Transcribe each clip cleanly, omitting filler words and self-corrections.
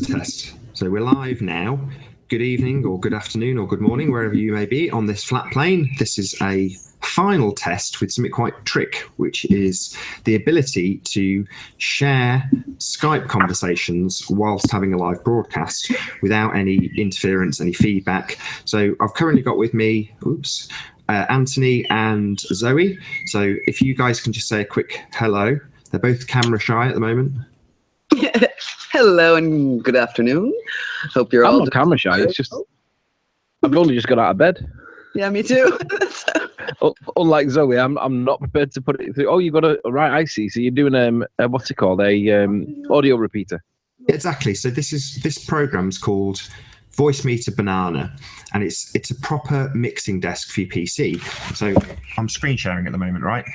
a test. So we're live now. Good evening or good afternoon or good morning, wherever you may be on this flat plane. This is a final test with something quite trick, which is the ability to share Skype conversations whilst having a live broadcast without any interference, any feedback. So I've currently got with me, Anthony and Zoe. So if you guys can just say a quick hello. They're both camera shy at the moment. Hello and good afternoon. Hope you're all. I'm not camera shy. It's just I've only just got out of bed. Yeah, me too. Unlike Zoe, I'm not prepared to put it through. Oh, you got a right. I see. So you're doing a what's it called? A audio repeater. Exactly. So this program's called VoiceMeeter Banana, and it's a proper mixing desk for your PC. So I'm screen sharing at the moment, right?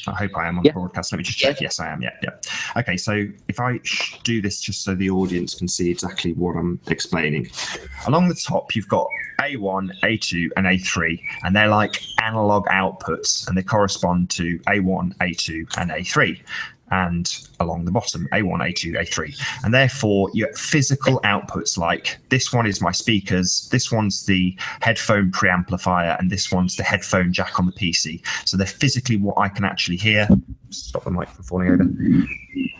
I hope I am on the broadcast. Let me just check. Yes, I am. Yeah. Okay, so if I do this just so the audience can see exactly what I'm explaining. Along the top, you've got A1, A2, and A3, and they're like analog outputs, and they correspond to A1, A2, and A3. And along the bottom, A1, A2, A3. And therefore, your physical outputs, like this one is my speakers, this one's the headphone preamplifier, and this one's the headphone jack on the PC. So they're physically what I can actually hear. Stop the mic from falling over.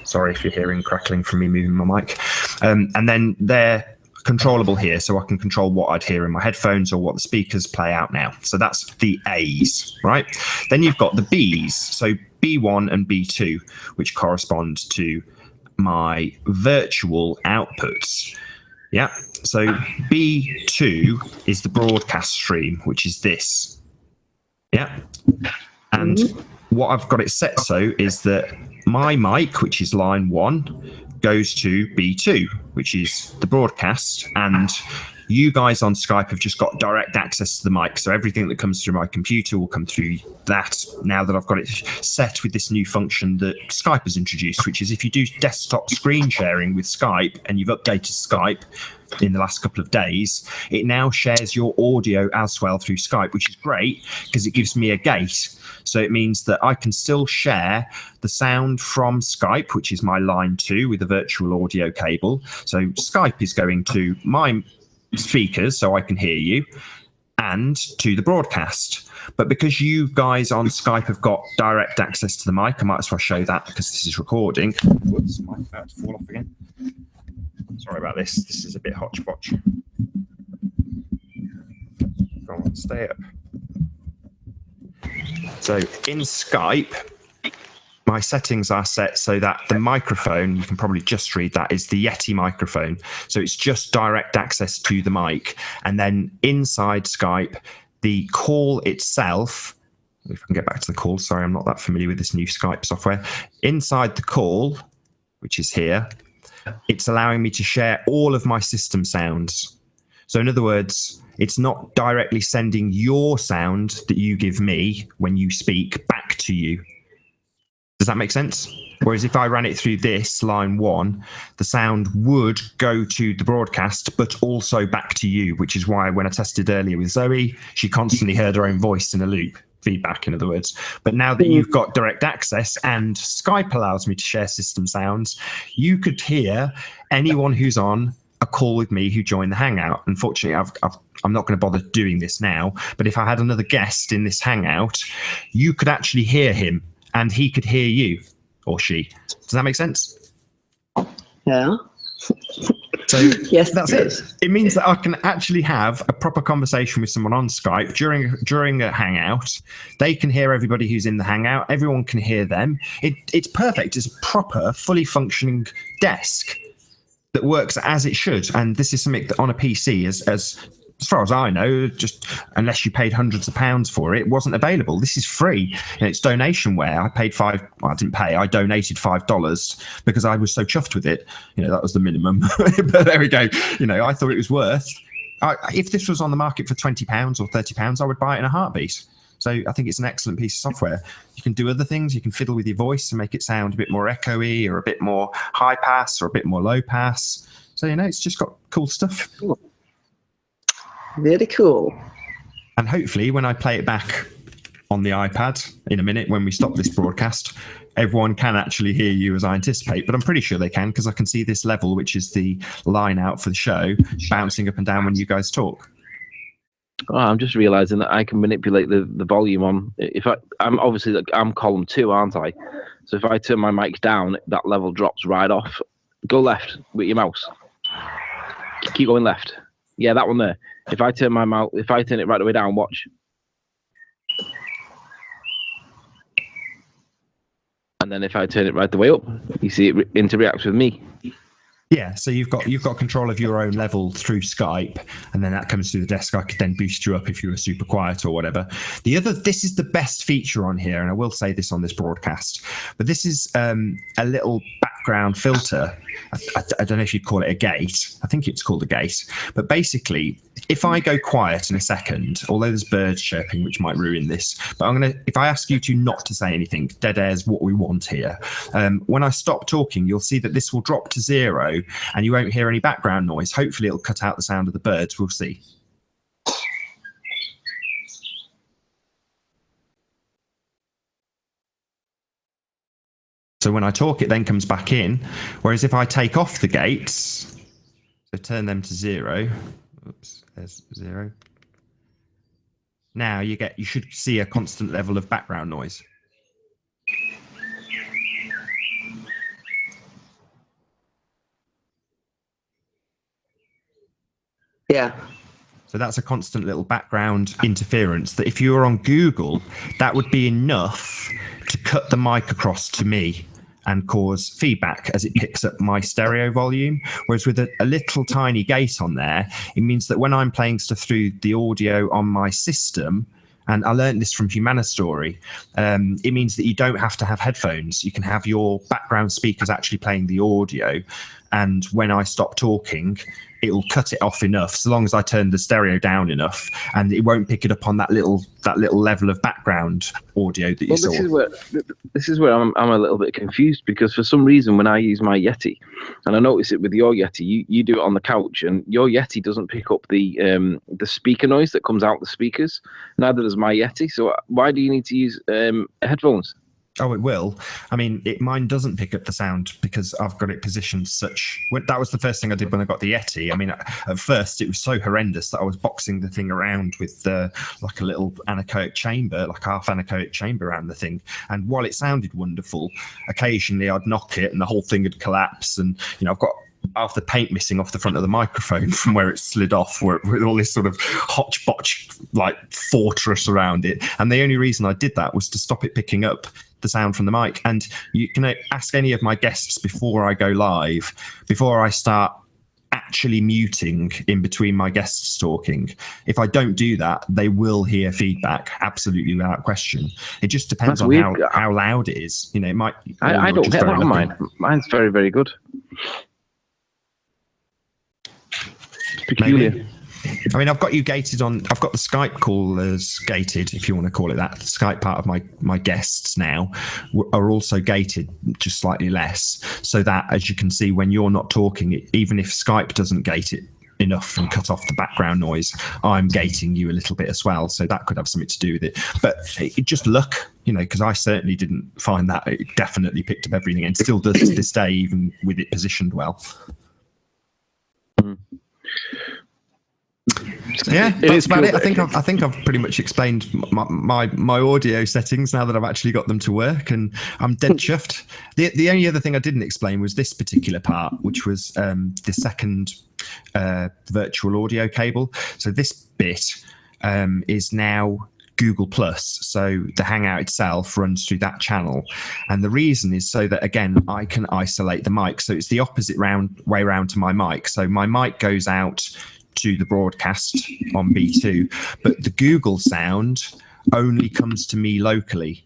Sorry if you're hearing crackling from me moving my mic. And then they're controllable here, so I can control what I'd hear in my headphones or what the speakers play out now. So that's the A's, right? Then you've got the B's. So B1 and B2, which correspond to my virtual outputs. Yeah, so B2 is the broadcast stream, which is this. Yeah, and what I've got it set so is that my mic, which is line 1, goes to B2, which is the broadcast, and you guys on Skype have just got direct access to the mic, so everything that comes through my computer will come through that, now that I've got it set with this new function that Skype has introduced, which is if you do desktop screen sharing with Skype and you've updated Skype in the last couple of days, it now shares your audio as well through Skype, which is great because it gives me a gate. So it means that I can still share the sound from Skype, which is my line 2 with a virtual audio cable. So Skype is going to my speakers so I can hear you and to the broadcast. But because you guys on Skype have got direct access to the mic, I might as well show that because this is recording. Whoops, mic about to fall off again. Sorry about this. This is a bit hodgepodge. Go on, stay up. So in Skype, my settings are set so that the microphone, you can probably just read that, is the Yeti microphone. So it's just direct access to the mic. And then inside Skype, the call itself, if I can get back to the call, sorry, I'm not that familiar with this new Skype software. Inside the call, which is here, it's allowing me to share all of my system sounds. So in other words, it's not directly sending your sound that you give me when you speak back to you. Does that make sense? Whereas if I ran it through this line 1, the sound would go to the broadcast, but also back to you, which is why when I tested earlier with Zoe, she constantly heard her own voice in a loop. Feedback, in other words. But now that you've got direct access and Skype allows me to share system sounds, you could hear anyone who's on a call with me who joined the Hangout. Unfortunately, I'm not going to bother doing this now, but if I had another guest in this Hangout, you could actually hear him and he could hear you or she. Does that make sense? Yeah. So yes, that's it. It means that I can actually have a proper conversation with someone on Skype during a Hangout. They can hear everybody who's in the Hangout. Everyone can hear them. It's perfect. It's a proper, fully functioning desk that works as it should. And this is something that on a PC, as far as I know, just unless you paid hundreds of pounds for it, wasn't available. This is free and it's donationware. I paid I didn't pay. I donated $5 because I was so chuffed with it. You know, that was the minimum. But there we go. You know, I thought it was worth. If this was on the market for £20 or £30, I would buy it in a heartbeat. So I think it's an excellent piece of software. You can do other things. You can fiddle with your voice and make it sound a bit more echoey or a bit more high pass or a bit more low pass. So, you know, it's just got cool stuff. Very cool. And hopefully when I play it back on the iPad in a minute when we stop this broadcast, everyone can actually hear you as I anticipate, but I'm pretty sure they can because I can see this level, which is the line out for the show, bouncing up and down when you guys talk. Oh, I'm just realizing that I can manipulate the volume on. I'm obviously I'm column 2, aren't I? So if I turn my mic down, that level drops right off. Go left with your mouse. Keep going left. Yeah, that one there. If I turn it right the way down, watch. And then if I turn it right the way up, you see it interacts with me. Yeah, so you've got control of your own level through Skype, and then that comes through the desk. I could then boost you up if you were super quiet or whatever. This is the best feature on here, and I will say this on this broadcast, but this is a little background filter. I don't know if you'd call it a gate. I think it's called a gate. But basically, if I go quiet in a second, although there's birds chirping, which might ruin this, but if I ask you to not to say anything, dead air is what we want here. When I stop talking, you'll see that this will drop to 0 and you won't hear any background noise. Hopefully it'll cut out the sound of the birds. We'll see. So when I talk, it then comes back in. Whereas if I take off the gates, so turn them to 0. Oops, there's 0. Now you should see a constant level of background noise. Yeah. So that's a constant little background interference that if you were on Google, that would be enough to cut the mic across to me and cause feedback as it picks up my stereo volume. Whereas with a little tiny gate on there, it means that when I'm playing stuff through the audio on my system, and I learned this from Humana Story, it means that you don't have to have headphones. You can have your background speakers actually playing the audio. And when I stop talking, it'll cut it off enough, so long as I turn the stereo down enough, and it won't pick it up on that little level of background audio that you saw. This is where I'm a little bit confused, because for some reason when I use my Yeti, and I notice it with your Yeti, you do it on the couch, and your Yeti doesn't pick up the speaker noise that comes out the speakers. Neither does my Yeti. So why do you need to use headphones? Oh, it will. I mean, mine doesn't pick up the sound because I've got it positioned such. That was the first thing I did when I got the Yeti. I mean, at first it was so horrendous that I was boxing the thing around with like a little anechoic chamber, like half anechoic chamber around the thing. And while it sounded wonderful, occasionally I'd knock it and the whole thing would collapse. And I've got half the paint missing off the front of the microphone from where it slid off, with all this sort of hodgepodge like fortress around it. And the only reason I did that was to stop it picking up the sound from the mic. And you can ask any of my guests before I go live, before I start actually muting in between my guests talking. If I don't do that, they will hear feedback, absolutely without question. It just depends on how loud it is. It might. I don't get that on mine. Mine's very, very good. Peculiar. Maybe. I mean, I've got you gated on. I've got the Skype callers gated, if you want to call it that. The Skype part of my guests now are also gated, just slightly less, so that, as you can see, when you're not talking, even if Skype doesn't gate it enough and cut off the background noise, I'm gating you a little bit as well. So that could have something to do with it. But it just luck, because I certainly didn't find that. It definitely picked up everything and still does to this day, even with it positioned well. Yeah, that's about it. I think I've pretty much explained my audio settings now that I've actually got them to work, and I'm dead chuffed. The only other thing I didn't explain was this particular part, which was the second virtual audio cable. So this bit is now Google Plus, so the Hangout itself runs through that channel, and the reason is so that, again, I can isolate the mic. So it's the opposite way round to my mic. So my mic goes out to the broadcast on B2, but the Google sound only comes to me locally.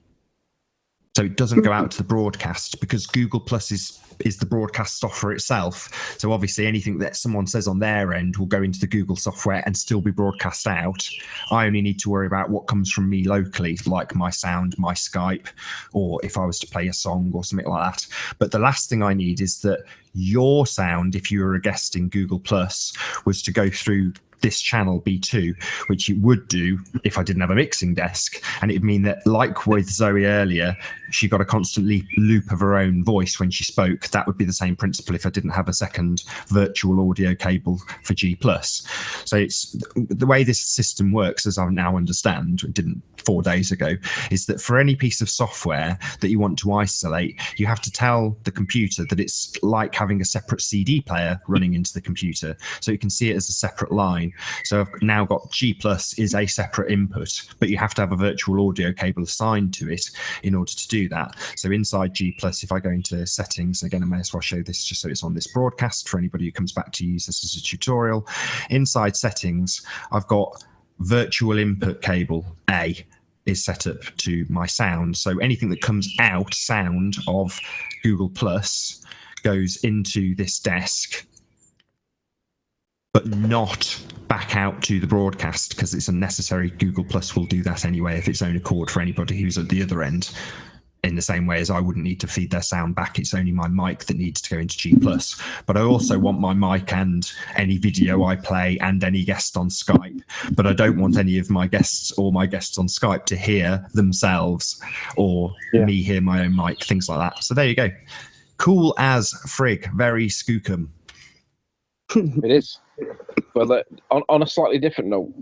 So it doesn't go out to the broadcast, because Google Plus is the broadcast software itself. So obviously anything that someone says on their end will go into the Google software and still be broadcast out. I only need to worry about what comes from me locally, like my sound, my Skype, or if I was to play a song or something like that. But the last thing I need is that your sound, if you were a guest in Google Plus, was to go through this channel be 2, which it would do if I didn't have a mixing desk. And it'd mean that, like with Zoe earlier, she got a constantly loop of her own voice when she spoke. That would be the same principle if I didn't have a second virtual audio cable for G+. So it's the way this system works, as I now understand, it didn't 4 days ago, is that for any piece of software that you want to isolate, you have to tell the computer that it's like having a separate CD player running into the computer, so you can see it as a separate line. So I've now got G+ is a separate input, but you have to have a virtual audio cable assigned to it in order to do that. So inside G+, if I go into settings, again, I may as well show this just so it's on this broadcast for anybody who comes back to use this as a tutorial. Inside settings, I've got virtual input cable A is set up to my sound. So anything that comes out sound of Google Plus goes into this desk, but not back out to the broadcast because it's unnecessary. Google Plus will do that anyway of its own accord for anybody who's at the other end, in the same way as I wouldn't need to feed their sound back. It's only my mic that needs to go into G+. But I also want my mic and any video I play and any guest on Skype. But I don't want any of my guests or my guests on Skype to hear themselves or me hear my own mic, things like that. So there you go. Cool as frig, very skookum. It is. But on a slightly different note,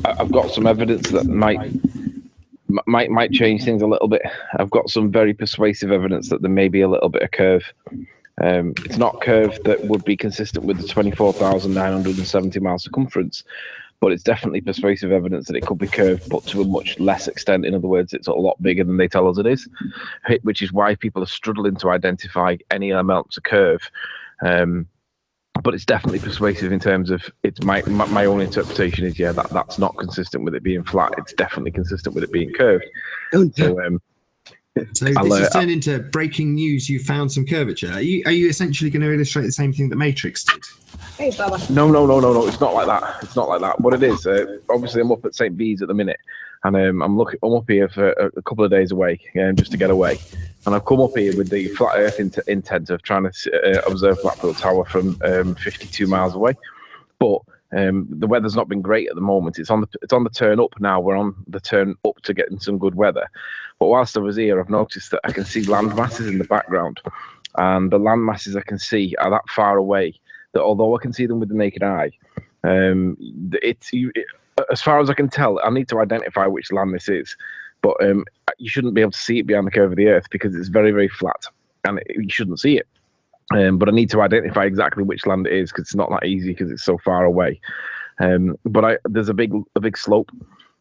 I've got some evidence that might change things a little bit. I've got some very persuasive evidence that there may be a little bit of curve. It's not curve that would be consistent with the 24,970 mile circumference, but it's definitely persuasive evidence that it could be curved, but to a much less extent. In other words, it's a lot bigger than they tell us it is, which is why people are struggling to identify any amounts of curve. But it's definitely persuasive in terms of it's my own interpretation is that's not consistent with it being flat. It's definitely consistent with it being curved. So this has turned into breaking news. You found some curvature. Are you essentially going to illustrate the same thing that Matrix did? Hey, Baba. No. It's not like that. It's not like that. What it is, obviously, I'm up at St. Bees at the minute, and I'm up here for a couple of days away, just to get away. And I've come up here with the flat Earth intent of trying to observe Blackpool Tower from 52 miles away. But the weather's not been great at the moment. It's on the turn up now. We're on the turn up to getting some good weather. But whilst I was here, I've noticed that I can see land masses in the background, and the land masses I can see are that far away that although I can see them with the naked eye, as far as I can tell, I need to identify which land this is. But you shouldn't be able to see it behind the curve of the Earth because it's very, very flat, and you shouldn't see it. But I need to identify exactly which land it is because it's not that easy because it's so far away. But there's a big slope,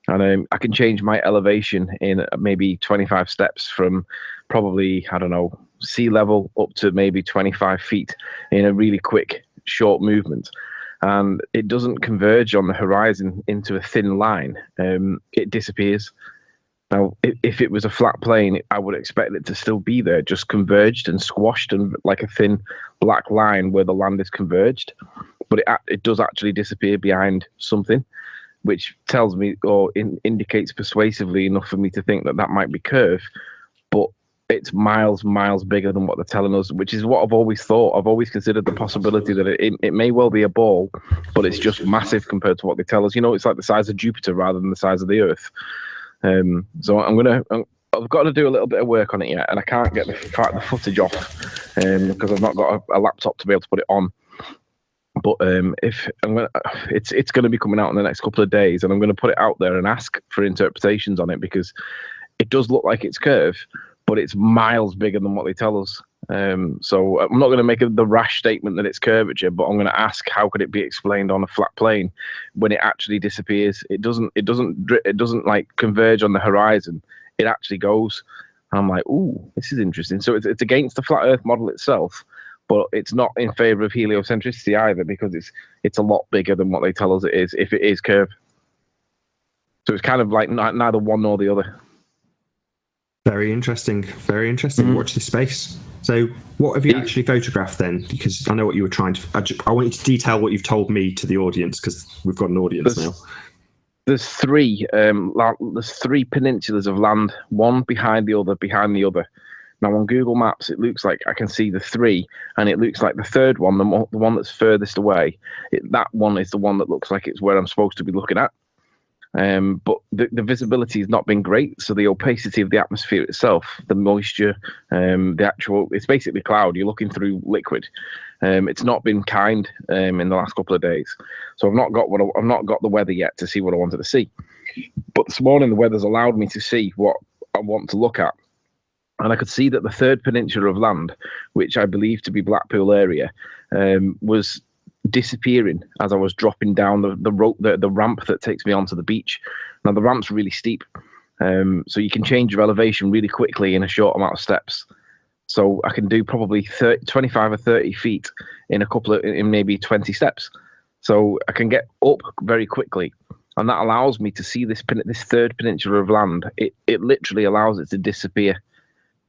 and I can change my elevation in maybe 25 steps from probably, I don't know, sea level up to maybe 25 feet in a really quick, short movement. And it doesn't converge on the horizon into a thin line. It disappears. Now, if it was a flat plane, I would expect it to still be there, just converged and squashed and like a thin black line where the land is converged. But it does actually disappear behind something, which tells me or indicates persuasively enough for me to think that might be curve, but it's miles bigger than what they're telling us, which is what I've always thought. I've always considered the possibility that it may well be a ball, but it's just massive compared to what they tell us. It's like the size of Jupiter rather than the size of the Earth. So I've got to do a little bit of work on it yet, and I can't get the footage off because I've not got a laptop to be able to put it on. But it's going to be coming out in the next couple of days, and I'm going to put it out there and ask for interpretations on it because it does look like it's curve, but it's miles bigger than what they tell us. So I'm not going to make the rash statement that it's curvature, but I'm going to ask how could it be explained on a flat plane when it actually disappears. It doesn't like converge on the horizon. It actually goes. And I'm like, ooh, this is interesting. So it's against the flat Earth model itself, but it's not in favor of heliocentricity either because it's a lot bigger than what they tell us it is if it is curved. So it's kind of like neither one nor the other. Very interesting. Very interesting. Watch this space. So what have you actually photographed then? Because I know what you were trying to... I want you to detail what you've told me to the audience because we've got an audience now. There's three peninsulas of land, one behind the other. Now on Google Maps, it looks like I can see the 3, and it looks like the third one, the one that's furthest away, that one is the one that looks like it's where I'm supposed to be looking at. But the visibility has not been great, so the opacity of the atmosphere itself, the moisture, it's basically cloud. You're looking through liquid. It's not been kind in the last couple of days, so I've not got the weather yet to see what I wanted to see. But this morning the weather's allowed me to see what I want to look at, and I could see that the third peninsula of land, which I believe to be Blackpool area, was disappearing as I was dropping down the ramp that takes me onto the beach. Now the ramp's really steep, so you can change your elevation really quickly in a short amount of steps. So I can do probably 25 or 30 feet in maybe 20 steps. So I can get up very quickly, and that allows me to see this third peninsula of land. It literally allows it to disappear.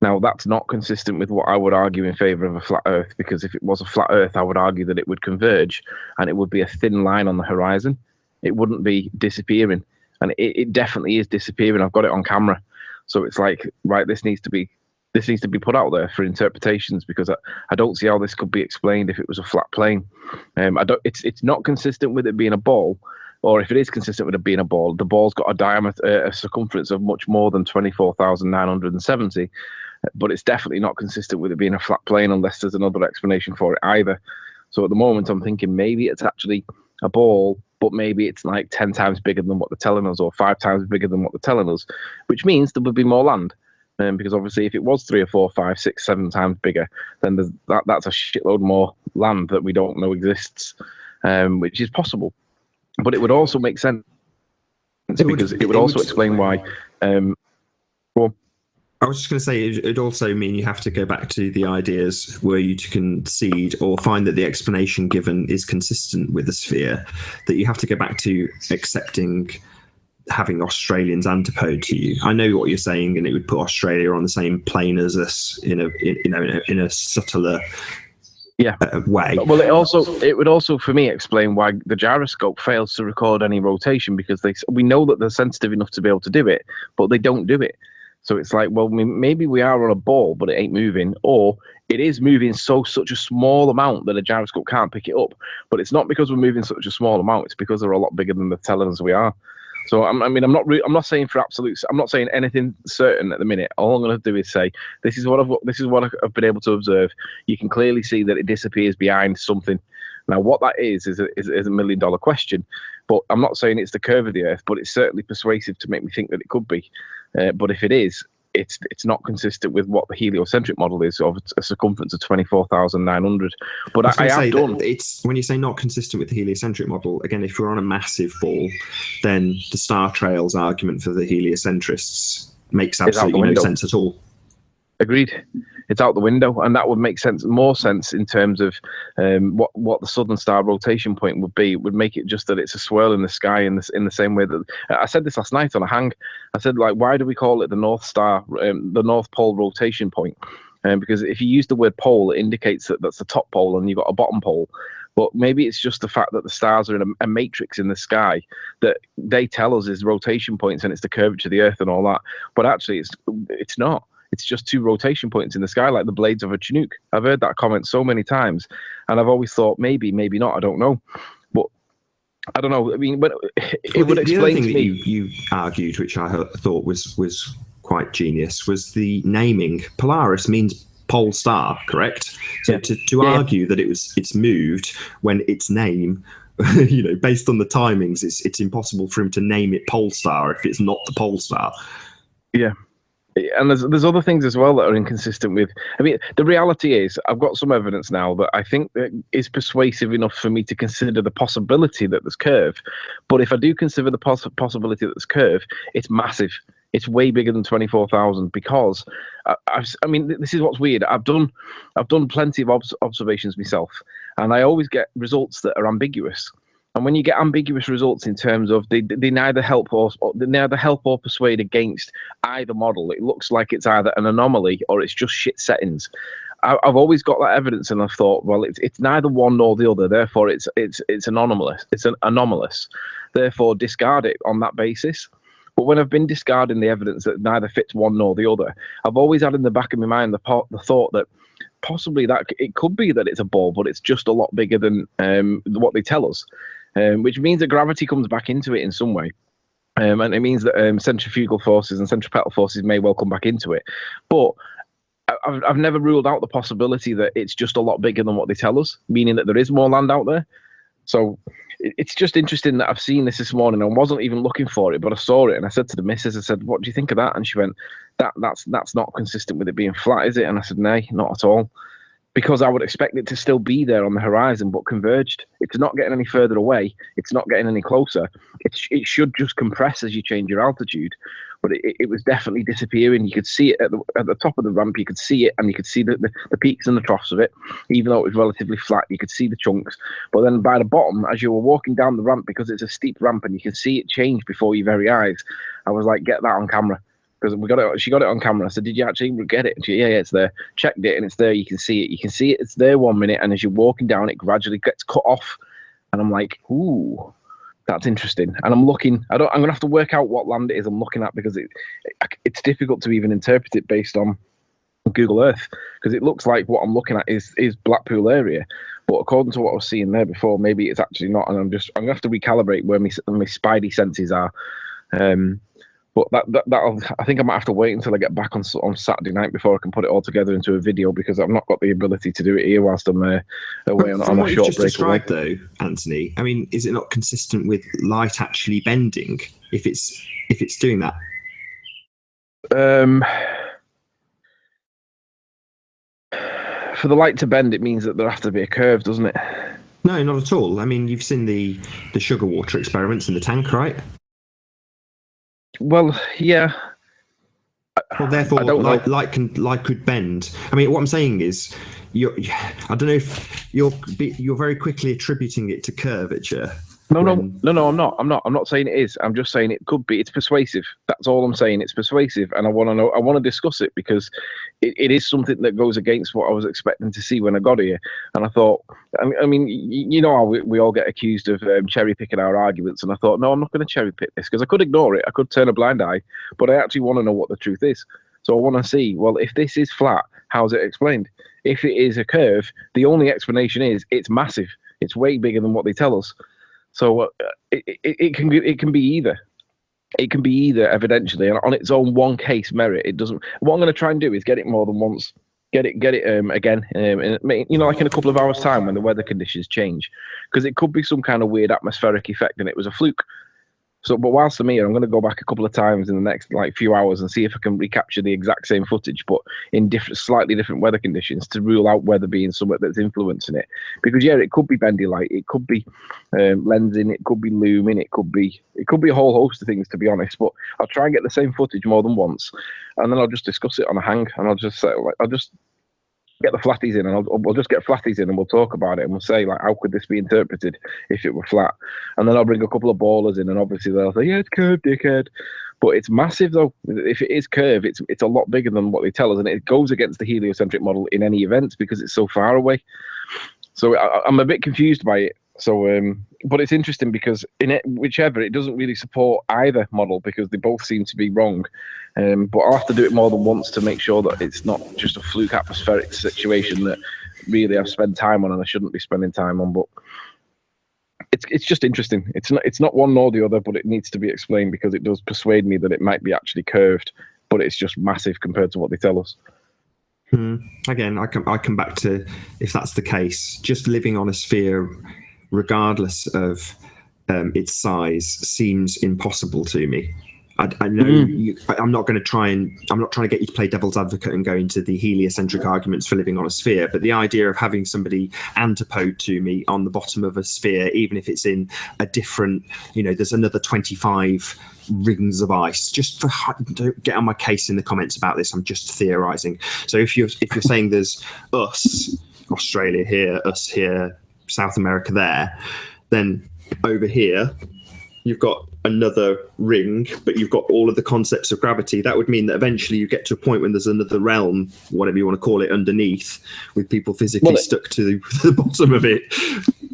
Now, that's not consistent with what I would argue in favour of a flat Earth, because if it was a flat Earth, I would argue that it would converge and it would be a thin line on the horizon. It wouldn't be disappearing, and it definitely is disappearing. I've got it on camera. So it's like, right, this needs to be put out there for interpretations, because I don't see how this could be explained if it was a flat plane. It's not consistent with it being a ball, or if it is consistent with it being a ball, the ball's got a diameter, a circumference of much more than 24,970. But it's definitely not consistent with it being a flat plane, unless there's another explanation for it either. So at the moment, I'm thinking maybe it's actually a ball, but maybe it's like 10 times bigger than what they're telling us, or 5 times bigger than what they're telling us, which means there would be more land. Because obviously, if it was 3 or 4, 5, 6, 7 times bigger, then that's a shitload more land that we don't know exists, which is possible. But it would also make sense, because it would also explain why. Well, I was just going to say, it'd also mean you have to go back to the ideas were you to concede or find that the explanation given is consistent with the sphere, that you have to go back to accepting having Australians antipode to you. I know what you're saying, and it would put Australia on the same plane as us in a subtler way. Well, it would also for me explain why the gyroscope fails to record any rotation, because we know that they're sensitive enough to be able to do it, but they don't do it. So it's like, well, maybe we are on a ball, but it ain't moving, or it is moving such a small amount that a gyroscope can't pick it up. But it's not because we're moving such a small amount; it's because they're a lot bigger than they're telling us we are. So I'm not saying for absolutes. I'm not saying anything certain at the minute. All I'm going to do is say this is what I've been able to observe. You can clearly see that it disappears behind something. Now, what that is a $1 million question. But I'm not saying it's the curve of the Earth, but it's certainly persuasive to make me think that it could be. But if it is, it's not consistent with what the heliocentric model is of a circumference of 24,900. But I have done. It's when you say not consistent with the heliocentric model. Again, if we're on a massive ball, then the star trails argument for the heliocentrists makes absolutely no sense at all. Agreed. It's out the window, and that would make more sense in terms of what the southern star rotation point would be. It would make it just that it's a swirl in the sky in the same way that I said this last night on a hang. I said, like, why do we call it the North Star, the North Pole rotation point? Because if you use the word pole, it indicates that that's the top pole and you've got a bottom pole. But maybe it's just the fact that the stars are in a matrix in the sky that they tell us is rotation points, and it's the curvature of the Earth and all that. But actually, it's not. It's just 2 rotation points in the sky, like the blades of a Chinook. I've heard that comment so many times, and I've always thought maybe not. I don't know, but I don't know. I mean, but it would explain to me. That you argued, which I thought was quite genius, was the naming. Polaris means pole star, correct? So to argue that it's moved when its name, based on the timings, it's impossible for him to name it pole star if it's not the pole star. Yeah. And there's other things as well that are inconsistent with. I mean, the reality is, I've got some evidence now that I think that is persuasive enough for me to consider the possibility that there's curve. But if I do consider the possibility that there's curve, it's massive. It's way bigger than 24,000, because I mean, this is what's weird. I've done plenty of observations myself, and I always get results that are ambiguous. And when you get ambiguous results in terms of they neither help or persuade against either model, it looks like it's either an anomaly or it's just shit settings. I've always got that evidence, and I've thought, well, it's neither one nor the other. Therefore, it's anomalous. It's an anomalous. Therefore, discard it on that basis. But when I've been discarding the evidence that neither fits one nor the other, I've always had in the back of my mind the thought that possibly that it could be that it's a ball, but it's just a lot bigger than what they tell us, which means that gravity comes back into it in some way. And it means that centrifugal forces and centripetal forces may well come back into it. But I've never ruled out the possibility that it's just a lot bigger than what they tell us, meaning that there is more land out there. So it's just interesting that I've seen this morning. I wasn't even looking for it, but I saw it, and I said to the missus, I said, "What do you think of that?" And she went, "That's not consistent with it being flat, is it?" And I said, "Nay, not at all." Because I would expect it to still be there on the horizon, but converged. It's not getting any further away. It's not getting any closer. It should just compress as you change your altitude. But it was definitely disappearing. You could see it at the top of the ramp. You could see it, and you could see the peaks and the troughs of it. Even though it was relatively flat, you could see the chunks. But then by the bottom, as you were walking down the ramp, because it's a steep ramp and you can see it change before your very eyes, I was like, get that on camera. Because she got it on camera. I said, "Did you actually get it?" And she, yeah, it's there. Checked it, and it's there. You can see it. You can see it. It's there 1 minute, and as you're walking down, it gradually gets cut off. And I'm like, "Ooh, that's interesting." And I'm looking. I'm gonna have to work out what land it is I'm looking at, because it's difficult to even interpret it based on Google Earth, because it looks like what I'm looking at is Blackpool area, but according to what I was seeing there before, maybe it's actually not. And I'm gonna have to recalibrate where my spidey senses are. But I think I might have to wait until I get back on Saturday night before I can put it all together into a video, because I've not got the ability to do it here whilst I'm away on a short break. Described, though, Anthony, I mean, is it not consistent with light actually bending if it's doing that? For the light to bend, it means that there has to be a curve, doesn't it? No, not at all. I mean, you've seen the sugar water experiments in the tank, right? Well, yeah. Well, therefore, light could bend. I mean, what I'm saying is, I don't know if you're very quickly attributing it to curvature. No, I'm not. I'm not saying it is. I'm just saying it could be. It's persuasive. That's all I'm saying. It's persuasive, and I want to know. I want to discuss it, because it is something that goes against what I was expecting to see when I got here. And I thought, I mean, you know how we all get accused of cherry picking our arguments, and I thought, no, I'm not going to cherry pick this, because I could ignore it. I could turn a blind eye, but I actually want to know what the truth is. So I want to see, well, if this is flat, how's it explained? If it is a curve, the only explanation is it's massive. It's way bigger than what they tell us. So it can be either. It can be either, evidentially, and on its own one case merit. It doesn't. What I'm going to try and do is get it more than once. Get it again. Like in a couple of hours' time when the weather conditions change, because it could be some kind of weird atmospheric effect and it was a fluke. So, but whilst I'm here, I'm going to go back a couple of times in the next few hours and see if I can recapture the exact same footage, but in slightly different weather conditions, to rule out weather being something that's influencing it. Because yeah, it could be bendy light, it could be lensing, it could be looming, it could be a whole host of things, to be honest. But I'll try and get the same footage more than once, and then I'll just discuss it on a hang, and I'll just get the flatties in, and we'll just get flatties in, and we'll talk about it, and we'll say, how could this be interpreted if it were flat? And then I'll bring a couple of ballers in, and obviously they'll say, yeah, it's curved, dickhead. But it's massive, though. If it is curved, it's a lot bigger than what they tell us, and it goes against the heliocentric model in any event, because it's so far away. So I'm a bit confused by it. So, but it's interesting, because whichever, it doesn't really support either model, because they both seem to be wrong. But I'll have to do it more than once to make sure that it's not just a fluke atmospheric situation that really I've spent time on and I shouldn't be spending time on. But it's just interesting. It's not one nor the other, but it needs to be explained, because it does persuade me that it might be actually curved, but it's just massive compared to what they tell us. Again, I come back to, if that's the case, just living on a sphere, regardless of its size, seems impossible to me. I know I'm not trying to get you to play devil's advocate and go into the heliocentric arguments for living on a sphere, but the idea of having somebody antipode to me on the bottom of a sphere, even if it's in a different, there's another 25 rings of ice, just don't get on my case in the comments about this. I'm just theorizing. So if you're saying there's us, Australia here, us here, South America there, then over here you've got another ring, but you've got all of the concepts of gravity. That would mean that eventually you get to a point when there's another realm, whatever you want to call it, underneath, with people physically stuck to the bottom of it.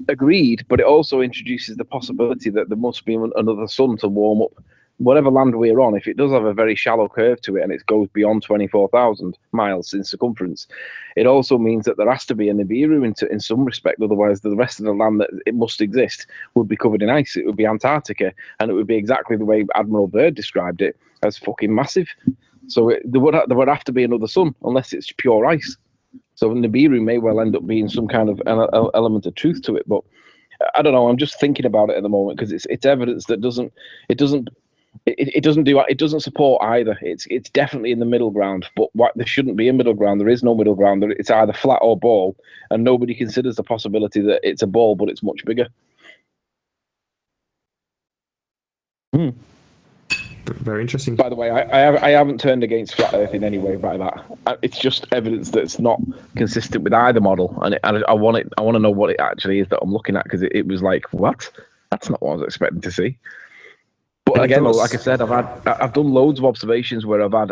Agreed, but it also introduces the possibility that there must be another sun to warm up whatever land we're on, if it does have a very shallow curve to it and it goes beyond 24,000 miles in circumference, it also means that there has to be a Nibiru in some respect. Otherwise, the rest of the land that it must exist would be covered in ice. It would be Antarctica, and it would be exactly the way Admiral Byrd described it, as fucking massive. So there would have to be another sun, unless it's pure ice. So Nibiru may well end up being some kind of element of truth to it, but I don't know. I'm just thinking about it at the moment because it's evidence that doesn't support either. It's definitely in the middle ground, but there shouldn't be a middle ground. There is no middle ground. It's either flat or ball, and nobody considers the possibility that it's a ball, but it's much bigger. Very interesting. By the way, I haven't turned against flat Earth in any way by that. It's just evidence that it's not consistent with either model, and I want to know what it actually is that I'm looking at, because it was like, what? That's not what I was expecting to see. But again, like I said, I've done loads of observations where I've had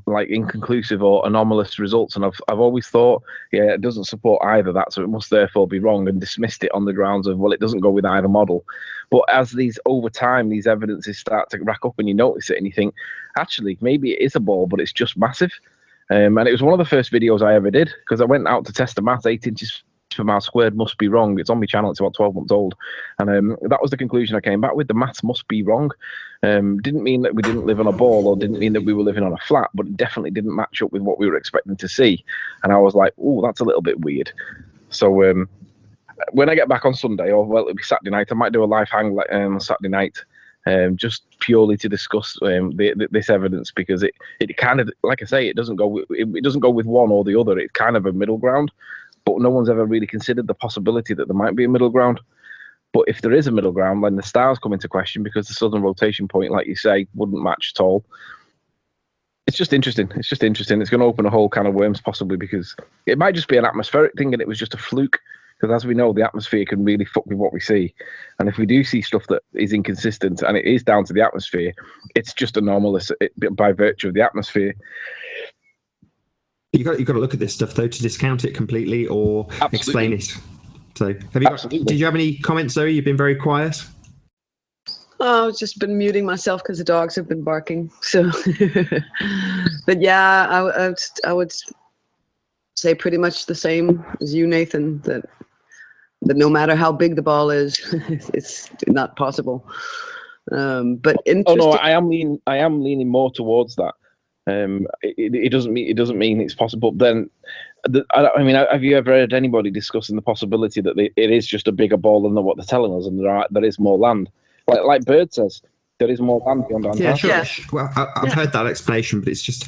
like inconclusive or anomalous results, and I've always thought, yeah, it doesn't support either that, so it must therefore be wrong, and dismissed it on the grounds of, well, it doesn't go with either model. But as over time, these evidences start to rack up, and you notice it, and you think, actually, maybe it is a ball, but it's just massive. And it was one of the first videos I ever did, because I went out to test the math. 8 inches per mile squared must be wrong. It's on my channel. It's about 12 months old, and that was the conclusion I came back with. The maths must be wrong. Didn't mean that we didn't live on a ball, or didn't mean that we were living on a flat, but it definitely didn't match up with what we were expecting to see. And I was like, oh, that's a little bit weird. So when I get back on Sunday, or well, it'll be Saturday night, I might do a live hang on Saturday night, just purely to discuss this evidence, because it kind of, like I say, it doesn't go with one or the other. It's kind of a middle ground, but no one's ever really considered the possibility that there might be a middle ground. But if there is a middle ground, then the stars come into question, because the southern rotation point, like you say, wouldn't match at all. It's just interesting. It's going to open a whole can of worms, possibly, because it might just be an atmospheric thing and it was just a fluke. Because as we know, the atmosphere can really fuck with what we see. And if we do see stuff that is inconsistent and it is down to the atmosphere, it's just anomalous by virtue of the atmosphere. You've got to look at this stuff, though, to discount it completely or explain it. So did you have any comments, Zoe? You've been very quiet. Oh, I've just been muting myself because the dogs have been barking. So, but yeah, I would say pretty much the same as you, Nathan, that no matter how big the ball is, it's not possible. But interesting. Oh no, I am leaning more towards that. It doesn't mean it's possible. Then, I mean, have you ever heard anybody discussing the possibility that it is just a bigger ball than what they're telling us, and there is more land? Like Bird says, there is more land beyond Antarctica. Yeah, sure. Well, I've heard that explanation, but it's just,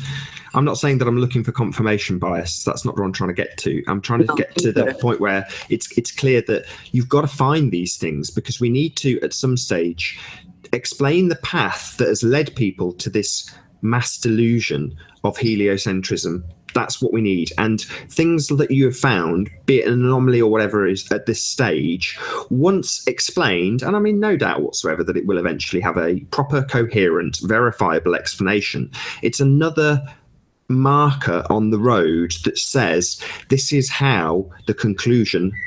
I'm not saying that I'm looking for confirmation bias. That's not what I'm trying to get to. I'm trying to get to the point where it's clear that you've got to find these things, because we need to, at some stage, explain the path that has led people to this mass delusion of heliocentrism. That's what we need. And things that you have found, be it an anomaly or whatever it is at this stage, once explained, and I mean no doubt whatsoever that it will eventually have a proper, coherent, verifiable explanation, it's another marker on the road that says this is how the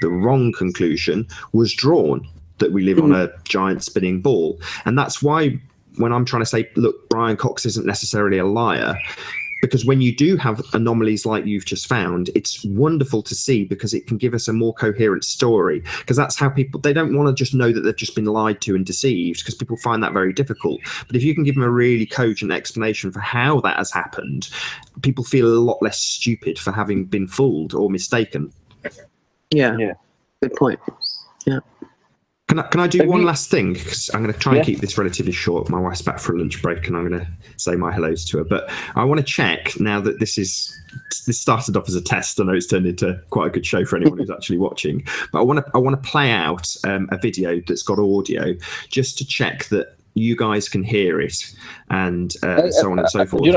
wrong conclusion was drawn, that we live on a giant spinning ball. And that's why when I'm trying to say, look, Brian Cox isn't necessarily a liar, because when you do have anomalies like you've just found, it's wonderful to see, because it can give us a more coherent story. Because that's how they don't want to just know that they've just been lied to and deceived, because people find that very difficult. But if you can give them a really cogent explanation for how that has happened, people feel a lot less stupid for having been fooled or mistaken. Yeah. Good point. Yeah. Can I do one last thing? Because I'm going to try and keep this relatively short. My wife's back for a lunch break, and I'm going to say my hellos to her. But I want to check now that this started off as a test. I know it's turned into quite a good show for anyone who's actually watching. But I want to play out a video that's got audio, just to check that you guys can hear it, and so on and so forth. Do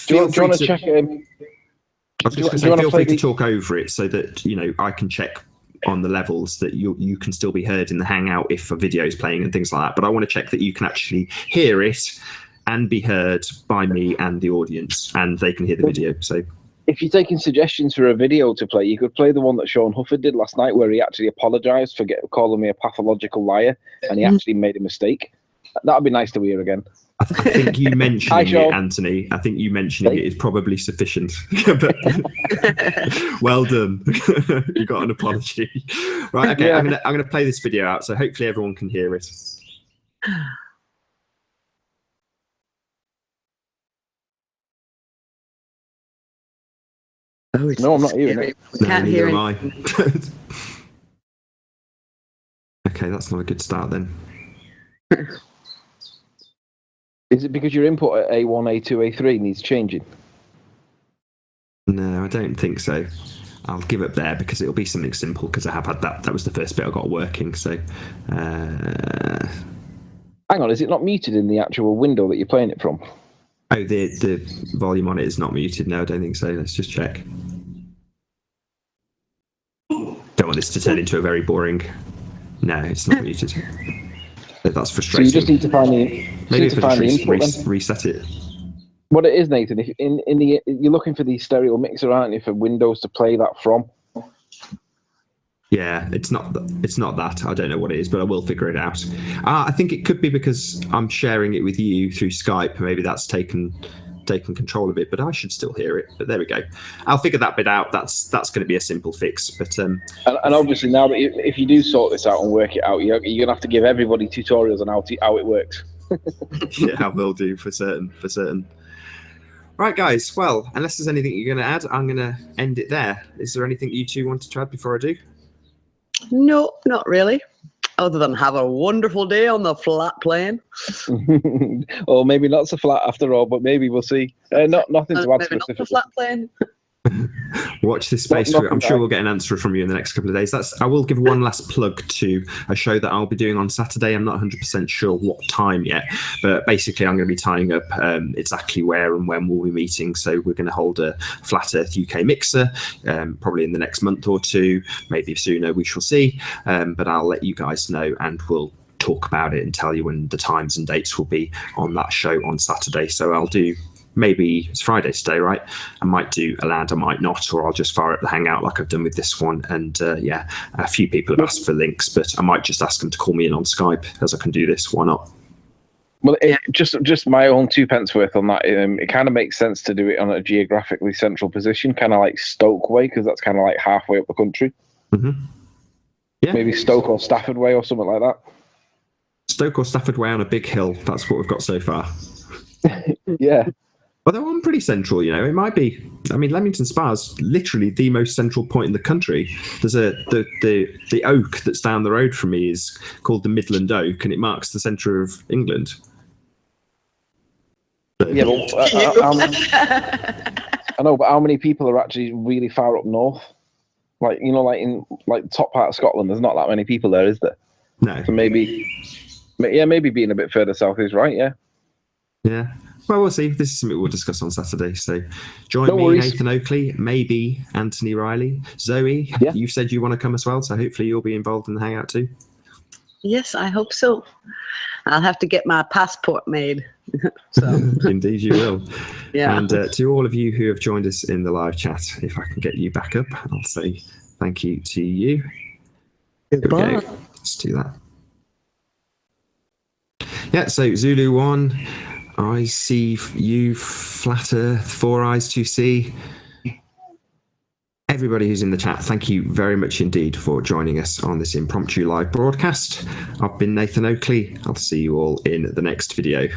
you want to check? I was just going to say, feel free to talk over it, so that I can check on the levels that you can still be heard in the Hangout if a video is playing and things like that. But I want to check that you can actually hear it and be heard by me and the audience, and they can hear the video. So if you're taking suggestions for a video to play, you could play the one that Sean Hufford did last night, where he actually apologized for calling me a pathological liar, and he actually made a mistake. That would be nice to hear again. I think you mentioning Sean. it, Anthony. I think you mentioning it is probably sufficient. But well done. You got an apology. Right. Okay. Yeah. I'm gonna play this video out, so hopefully everyone can hear it. Oh, it's No, I'm not hearing scary. it. We can't hear neither it. am I. Okay, that's not a good start then. Is it because your input at A1, A2, A3 needs changing? No, I don't think so. I'll give up there because it'll be something simple because I have had that. That was the first bit I got working. So, Hang on, is it not muted in the actual window that you're playing it from? oh, the volume on it is not muted. No, I don't think so. Let's just check. Don't want this to turn into a very boring. No, it's not muted. That's So frustrating. you just need to find the Maybe if I just input then. reset it. What it is, Nathan, if you're looking for the stereo mixer, aren't you, for Windows to play that from? Yeah, it's not that. I don't know what it is, but I will figure it out. I think it could be because I'm sharing it with you through Skype. Maybe that's taken control of it, but I should still hear it. But there we go. I'll figure that bit out. That's going to be a simple fix. But and obviously now that if you do sort this out and work it out, you're gonna have to give everybody tutorials on how it works. Yeah, I will do for certain. Right, guys. Well, unless there's anything you're going to add, I'm going to end it there. Is there anything you two wanted to add before I do? No, not really. Other than have a wonderful day on the flat plane. Or maybe not so flat after all, but maybe we'll see. Nothing to add Maybe not specifically. the flat plane. Watch this space. I'm sure we'll get an answer from you in the next couple of days. I will give one last plug to a show that I'll be doing on Saturday. I'm not 100% sure what time yet, but basically I'm going to be tying up exactly where and when we'll be meeting. So we're going to hold a Flat Earth UK mixer, probably in the next month or two, maybe sooner, we shall see. But I'll let you guys know and we'll talk about it and tell you when the times and dates will be on that show on Saturday. So I'll do, maybe it's Friday today, right? I might do a lad, I might not, or I'll just fire up the Hangout like I've done with this one. And yeah, a few people have asked for links, but I might just ask them to call me in on Skype as I can do this. Why not? Well, just my own 2 pence worth on that. It kind of makes sense to do it on a geographically central position, kind of like Stoke way, because that's kind of like halfway up the country. Mm-hmm. Yeah. Maybe Stoke or Stafford way or something like that. Stoke or Stafford way on a big hill. That's what we've got so far. Yeah. Although I'm pretty central, you know, it might be. I mean, Leamington Spa's literally the most central point in the country. There's the oak that's down the road from me is called the Midland Oak, and it marks the centre of England. Yeah, but I know, but how many people are actually really far up north? Like, you know, like in like top part of Scotland, there's not that many people there, is there? No. So maybe being a bit further south is right. Yeah. Yeah. Well, we'll see. This is something we'll discuss on Saturday. So join No me, worries. Nathan Oakley, maybe Anthony Riley. Zoe, Yeah. you said you want to come as well, so hopefully you'll be involved in the Hangout too. Yes, I hope so. I'll have to get my passport made. So Indeed you will. yeah. And to all of you who have joined us in the live chat, if I can get you back up, I'll say thank you to you. Goodbye. Here we go. Let's do that. Yeah, so Zulu 1, I see you, Flat Earth, 4 Eyes to See. Everybody who's in the chat, thank you very much indeed for joining us on this impromptu live broadcast. I've been Nathan Oakley. I'll see you all in the next video.